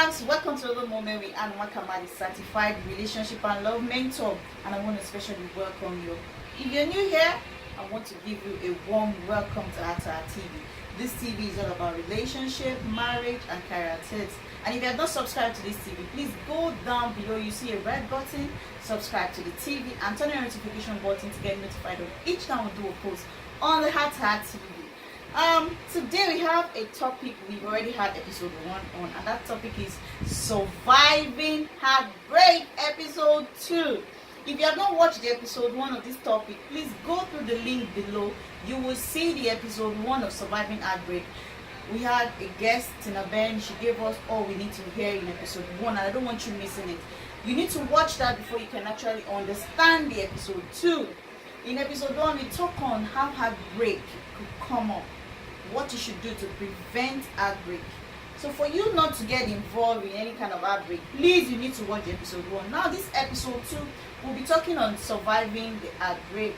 loves, welcome to another moment with Nwakama, the certified relationship and love mentor, and I want to especially welcome you. If you're new here, I want to give you a warm welcome to our TV. This TV is all about relationship, marriage, and career tips. And if you have not subscribed to this TV, please go down below. You see a red button, subscribe to the TV, and turn on the notification button to get notified of each time we do a post on the TV. Today we have a topic we've already had episode 1 on, and that topic is surviving heartbreak, episode 2. If you have not watched the episode 1 of this topic, please go through the link below. You will see the episode 1 of surviving heartbreak. We had a guest, Tina Ben. She gave us all we need to hear in episode 1, and I don't want you missing it. You need to watch that before you can actually understand the episode 2. In episode 1, we talk on how heartbreak could come up, what you should do to prevent heartbreak. So for you not to get involved in any kind of heartbreak, please, you need to watch episode 1. Now this episode 2, we'll be talking on surviving heartbreak.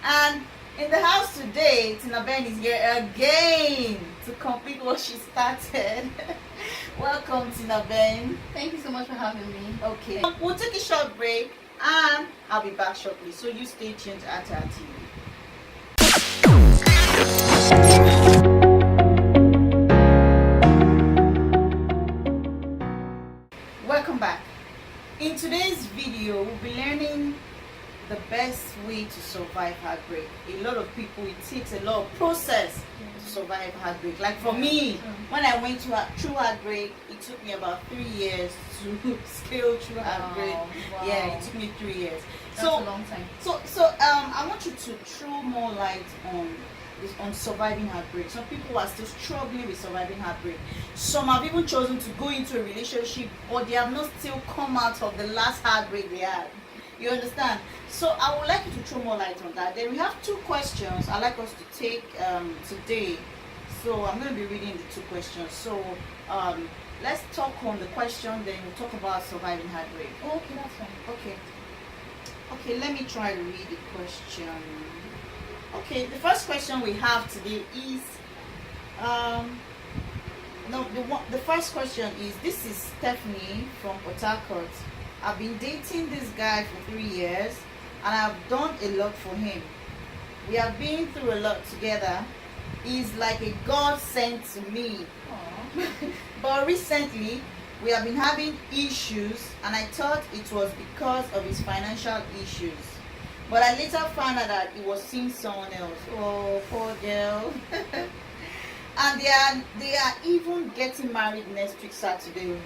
And in the house today, Tina Ben is here again to complete what she started. Welcome, Tina Ben. Thank you so much for having me. Okay. We'll take a short break and I'll be back shortly. So you stay tuned to our TV. Welcome back. In today's video, we'll be learning the best way to survive heartbreak. A lot of people, it takes a lot of process to survive heartbreak. Like for me, when I went through heartbreak, it took me about 3 years to scale through heartbreak. Wow. Yeah, it took me 3 years. That's a long time. So I want you to throw more light on surviving heartbreak. Some people are still struggling with surviving heartbreak. Some have even chosen to go into a relationship, but they have not still come out of the last heartbreak they had. You understand? So I would like you to throw more light on that. Then we have 2 questions I'd like us to take today. So I'm going to be reading the 2 questions. So let's talk on the question, then we'll talk about surviving heartbreak. Oh, okay, that's fine. Okay, let me try to read the question. Okay, the first question we have today is the first question is, this is Stephanie from Port Harcourt. I've been dating this guy for 3 years and I've done a lot for him. We have been through a lot together. He's like a God sent to me. But recently we have been having issues and I thought it was because of his financial issues. But I later found out that he was seeing someone else. Oh, poor girl. And they are even getting married next week Saturday.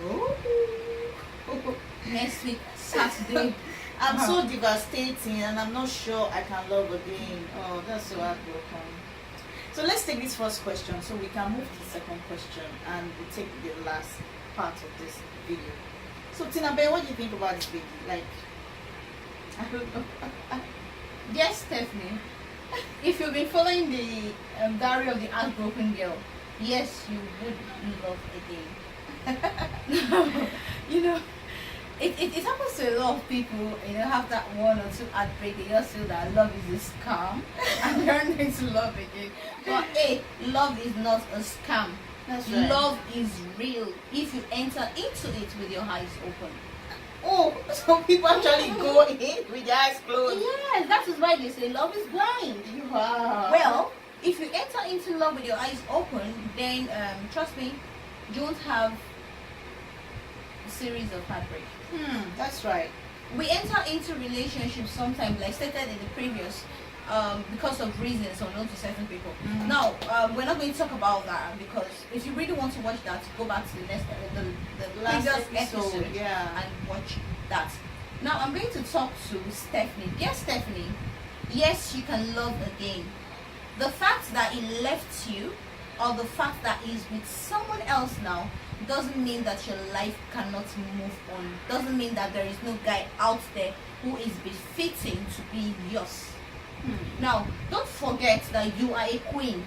Next week, Saturday. I'm so devastating and I'm not sure I can love again. Oh, that's so heartbroken. So let's take this first question so we can move to the second question and we'll take the last part of this video. So Tina Ben, what do you think about this video? Like, I don't know. Yes, Stephanie. If you've been following the diary of the heartbroken girl, yes, you would love again. You know, it happens to a lot of people. You know, have that 1 or 2 heartbreak. They just feel that love is a scam and they're going to love again. But love is not a scam. That's right. Love is real if you enter into it with your eyes open. Oh, some people actually go in with their eyes closed. Yes, that is why they say love is blind. Wow. Well, if you enter into love with your eyes open, then trust me, you won't have a series of heartbreak. That's right. We enter into relationships sometimes, like stated in the previous, because of reasons unknown to certain people. Now, we're not going to talk about that because if you really want to watch that, go back to the next the Last previous episode and watch that. Now, I'm going to talk to Stephanie. Yes, Stephanie. Yes, you can love again. The fact that he left you, or the fact that he's with someone else now, doesn't mean that your life cannot move on. Doesn't mean that there is no guy out there who is befitting to be yours. Now, don't forget that you are a queen.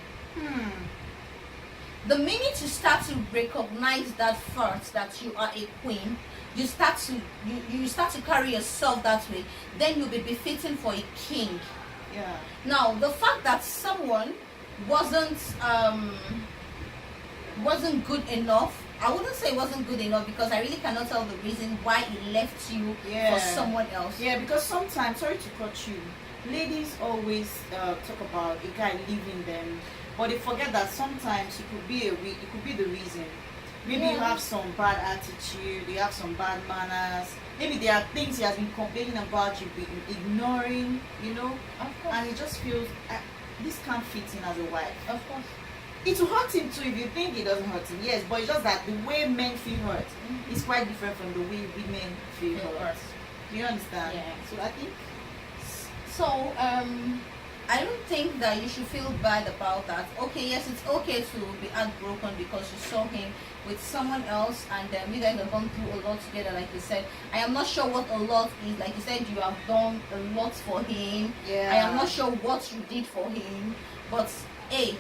The minute you start to recognize that fact that you are a queen, you start to carry yourself that way, then you'll be befitting for a king. Yeah. Now, the fact that someone wasn't wasn't good enough. I wouldn't say it wasn't good enough because I really cannot tell the reason why he left you for someone else. Yeah, because sometimes, sorry to cut you, ladies always talk about a guy leaving them, but they forget that sometimes it could be it could be the reason. Maybe you have some bad attitude, you have some bad manners. Maybe there are things he has been complaining about, you've been ignoring, you know, and he just feels this can't fit in as a wife. Of course. It will hurt him too if you think it doesn't hurt him. Yes, but it's just that the way men feel hurt is quite different from the way women feel hurt. Do you understand? Yeah. So I think. So I don't think that you should feel bad about that. Okay, yes, it's okay to be heartbroken because you saw him with someone else and you guys have gone through a lot together, like you said. I am not sure what a lot is. Like you said, you have done a lot for him. Yeah. I am not sure what you did for him, but hey,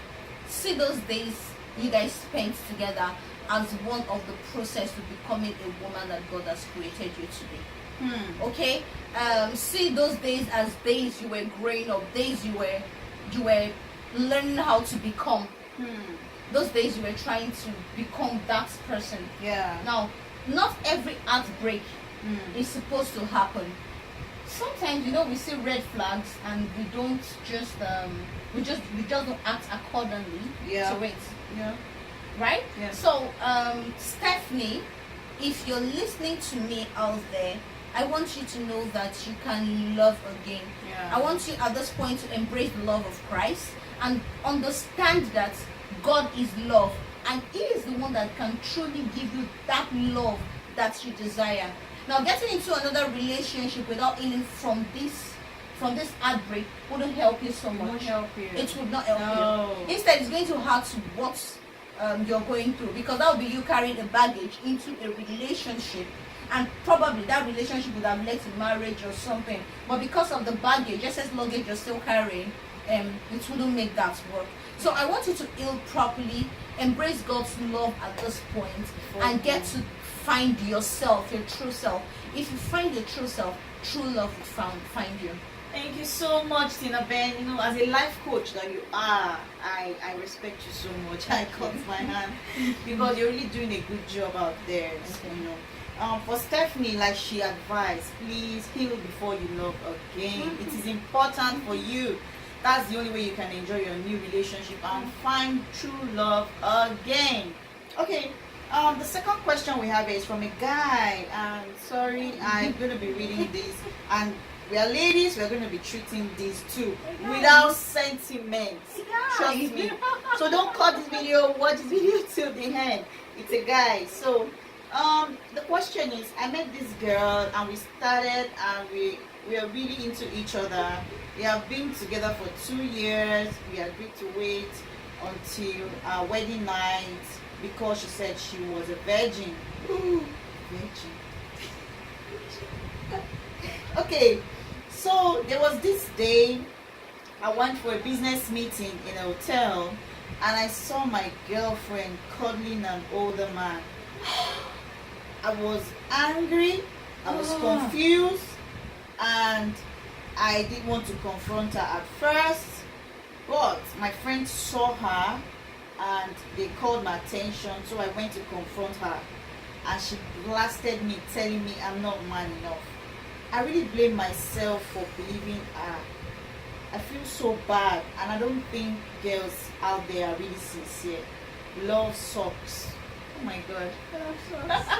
see those days you guys spent together as one of the process to becoming a woman that God has created you to be. Okay, see those days as days you were growing up, days you were learning how to become. Those days you were trying to become that person. Yeah. Now, not every heartbreak is supposed to happen. Sometimes, you know, we see red flags and we don't just we just don't act accordingly to it. Yeah. Right? Yeah. So, Stephanie, if you're listening to me out there, I want you to know that you can love again. Yeah. I want you at this point to embrace the love of Christ and understand that God is love and He is the one that can truly give you that love that you desire. Now, getting into another relationship without healing from this heartbreak wouldn't help you so much. It won't help you. It would not help you. Instead, it's going to hurt what you're going through, because that will be you carrying a baggage into a relationship, and probably that relationship would have led to marriage or something, but because of the baggage, just as luggage you're still carrying, it wouldn't make that work. So I want you to heal properly, embrace God's love at this point, and get to find yourself, your true self. If you find your true self, true love will find you. Thank you so much, Tina Ben. You know, as a life coach that you are, I respect you so much. I cut my hand because you're really doing a good job out there. Okay. You know, for Stephanie, like she advised, please heal before you love again. It is important for you. That's the only way you can enjoy your new relationship and find true love again. Okay. The second question we have is from a guy. Sorry, I'm going to be reading this, and we are ladies. We are going to be treating these two without sentiment. Trust me. So don't cut this video. Watch this video till the end. It's a guy. So the question is, I met this girl and we started and we are really into each other. We have been together for 2 years. We agreed to wait until our wedding night because she said she was a virgin. Ooh, virgin. Okay, so there was this day I went for a business meeting in a hotel and I saw my girlfriend cuddling an older man. I was angry, I was confused, and I didn't want to confront her at first, but my friend saw her and they called my attention, so I went to confront her and she blasted me, telling me I'm not man enough. I really blame myself for believing her. I feel so bad, and I don't think girls out there are really sincere. Love sucks. Oh my god. Love sucks.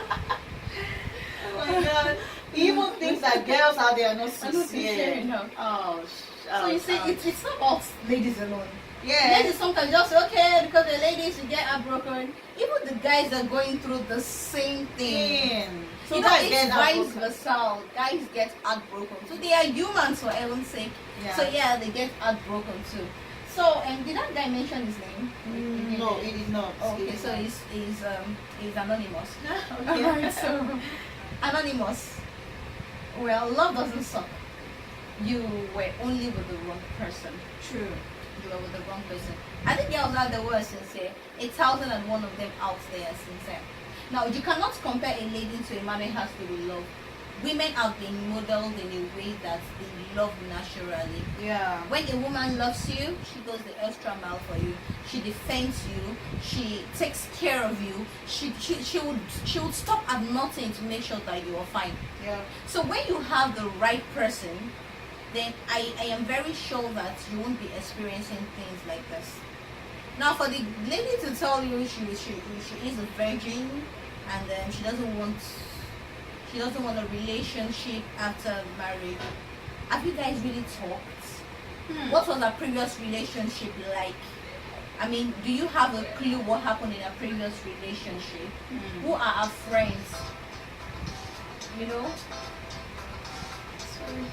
Oh my god. He even thinks that girls out there are not sincere. Oh, so you see, it's not about ladies alone. Yeah. Ladies sometimes just say, okay, because the ladies you get heartbroken. Even the guys are going through the same thing. So guys get vice versa. Guys get heartbroken. So they are humans, for heaven's sake. Yeah. So yeah, they get heartbroken too. So did that guy mention his name? No, it is not. Okay, so he's anonymous. Okay. Alright, so anonymous. Well, love doesn't suck. You were only with the wrong person. True. You were with the wrong person. I think girls out there were sincere. 1,001 of them out there are sincere. Now, you cannot compare a lady to a man who has to be loved. women have been modeled in a way that they love naturally. Yeah. When a woman loves you, she goes the extra mile for you. She defends you. She takes care of you. She would stop at nothing to make sure that you are fine. Yeah. So when you have the right person, then I am very sure that you won't be experiencing things like this. Now, for the lady to tell you she is a virgin, and she doesn't want a relationship after marriage. Have you guys really talked? What was her previous relationship like? I mean, do you have a clue what happened in her previous relationship? Who are her friends? You know? Sorry.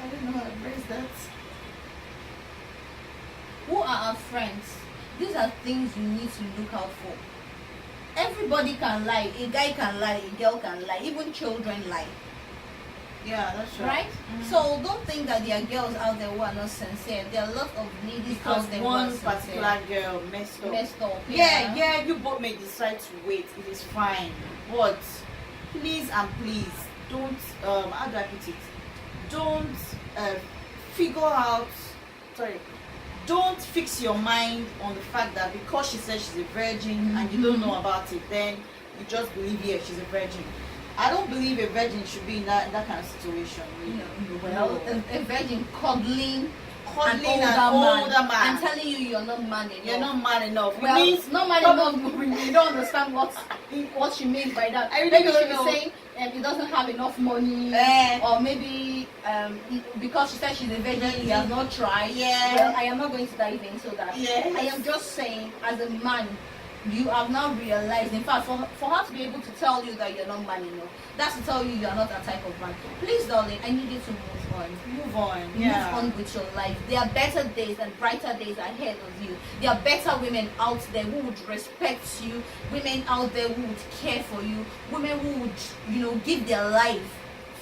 I don't know how to phrase that. Who are our friends? These are things you need to look out for. Everybody can lie. A guy can lie. A girl can lie. Even children lie. Yeah, that's Right? So don't think that there are girls out there who are not sincere. There are a lot of ladies Because out there who one are sincere. particular girl messed up. Messed up. Yeah, you both may decide to wait. It is fine. But please and please don't, how do I put it? Don't figure out, don't fix your mind on the fact that because she says she's a virgin and you don't know about it, then you just believe, yeah, she's a virgin. I don't believe a virgin should be in that kind of situation. Well, a virgin cuddling Cuddling an an older older man. and telling you you're not man enough. You're not man enough. Well, It means not man enough. You don't understand what she means by that. I really Maybe don't she's know. saying he doesn't have enough money, or maybe because she said she's a virgin, he has not tried. Yeah. Well, I am not going to dive into that. Yes. I am just saying, as a man, you have now realized, in fact, for her to be able to tell you that you're not man enough, that's to tell you are not that type of man. Please, darling, I need you to move on. Move on. Yeah. Move on with your life. There are better days and brighter days ahead of you. There are better women out there who would respect you, women out there who would care for you, women who would, give their life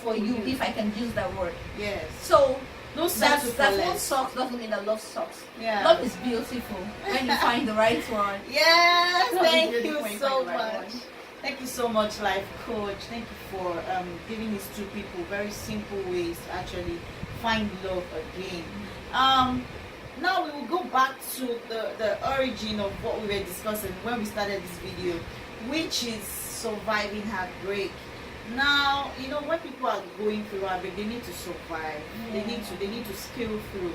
for you, if I can use that word. Yes. So No that's sense one sucks doesn't mean that love sucks. Yeah. Love is beautiful when you find the right one. Yes, Love is thank beautiful you when so find the right much. one. Thank you so much, life coach. Thank you for giving these two people very simple ways to actually find love again. Now we will go back to the origin of what we were discussing when we started this video, which is surviving heartbreak. Now, when people are going through heartbreak, they need to survive. Yeah. They need to scale through.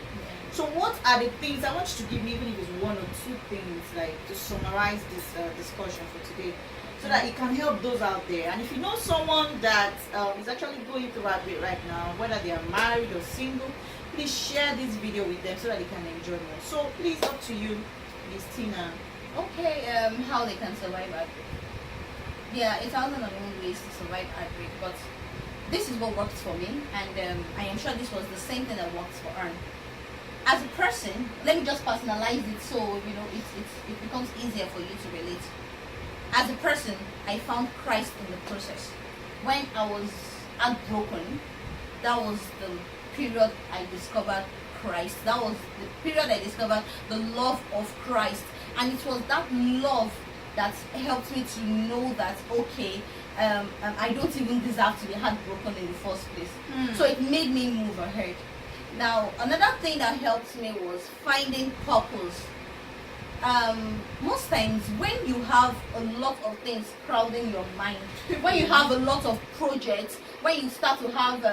So what are the things I want you to give me, even if it's one or two things, like to summarize this discussion for today, so that it can help those out there. And if you know someone that is actually going through heartbreak right now, whether they are married or single, please share this video with them so that they can enjoy more. So please, up to you, Miss Tina. Okay, how they can survive heartbreak. Yeah, 1,001 ways to survive heartbreak, but this is what worked for me, and I am sure this was the same thing that worked for Earn. As a person, let me just personalize it so it becomes easier for you to relate. As a person, I found Christ in the process. When I was heartbroken, that was the period I discovered Christ. That was the period I discovered the love of Christ, and it was that love that helped me to know that I don't even deserve to be heartbroken in the first place. So it made me move ahead. Now, another thing that helped me was finding purpose. Most times when you have a lot of things crowding your mind, when you have a lot of projects, when you start to have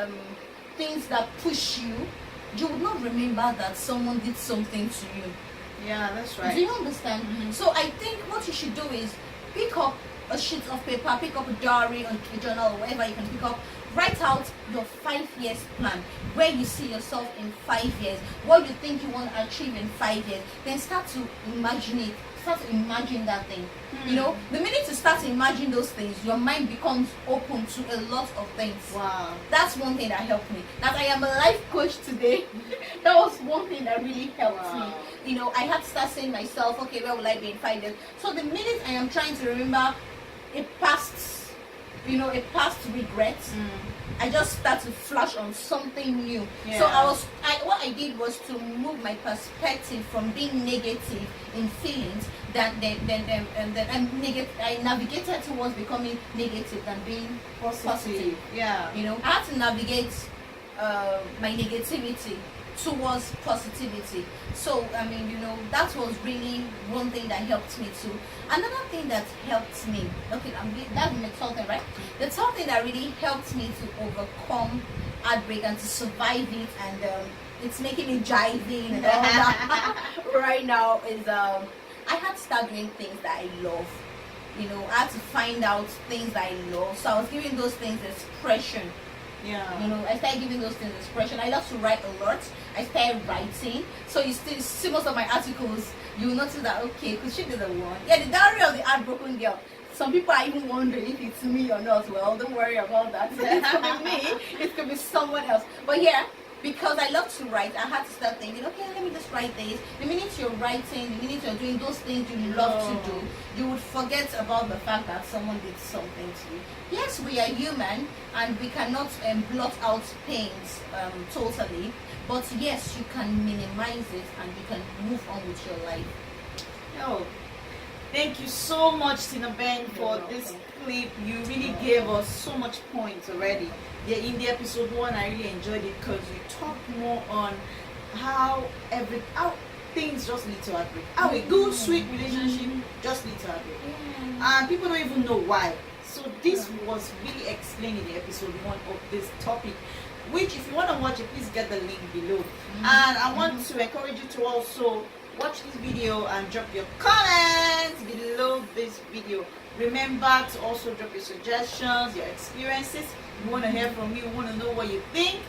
things that push you, you would not remember that someone did something to you. Yeah, that's right. Do you understand? So I think what you should do is pick up a sheet of paper, pick up a diary or a journal or whatever you can pick up. Write out your 5 years plan, where you see yourself in 5 years, what you think you want to achieve in 5 years. Then start to imagine it. Start to imagine that thing. The minute you start to imagine those things, your mind becomes open to a lot of things. Wow. That's one thing that helped me. That I am a life coach today. That was one thing that really helped me. I had to start saying myself, okay, where will I be in 5 years? So the minute I am trying to remember a past a past regret. I just start to flash on something new. Yeah. So what I did was to move my perspective from being negative in feelings I navigated towards becoming negative than being positive. Yeah. I had to navigate my negativity towards positivity. So that was really one thing that helped me too. Another thing that helped me, that's the third thing, right? The third thing that really helped me to overcome heartbreak and to survive it, and it's making me jiving and all that right now is I had to start doing things that I love. I had to find out things that I love. So I was giving those things expression. Yeah. I started giving those things expression. I love to write a lot. I started writing. So you still see most of my articles, you will notice that, okay, could she be the one? Yeah, the diary of the heartbroken girl. Some people are even wondering if it's me or not. Well, don't worry about that. It could be me. It could be someone else. But yeah, because I love to write, I had to start thinking, okay, let me just write this. The minute you're writing, the minute you're doing those things you love to do, you would forget about the fact that someone did something to you. Yes, we are human and we cannot blot out pains totally, but yes, you can minimize it and you can move on with your life. Oh, thank you so much, Tina Ben, for this clip. You really gave us so much points already. Yeah, in the episode 1, I really enjoyed it because you talked more on how things just lead to heartbreak. How a good, sweet relationship just leads to heartbreak. And people don't even know why. So this was really explained in the episode 1 of this topic, which if you want to watch it, please get the link below. And I want to encourage you to also watch this video and drop your comments below this video. Remember to also drop your suggestions, your experiences. We want to hear from you. We want to know what you think.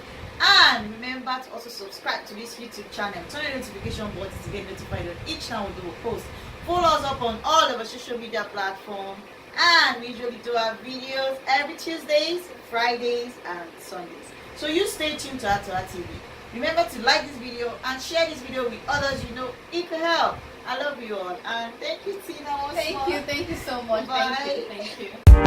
And remember to also subscribe to this YouTube channel. Turn the notification button to get notified on each time we do a post. Follow us up on all of our social media platforms. And we usually do our videos every Tuesdays, Fridays, and Sundays. So you stay tuned to our TV. Remember to like this video and share this video with others you know it could help. I love you all. And thank you, Tina. Thank you so much. Bye. Thank you.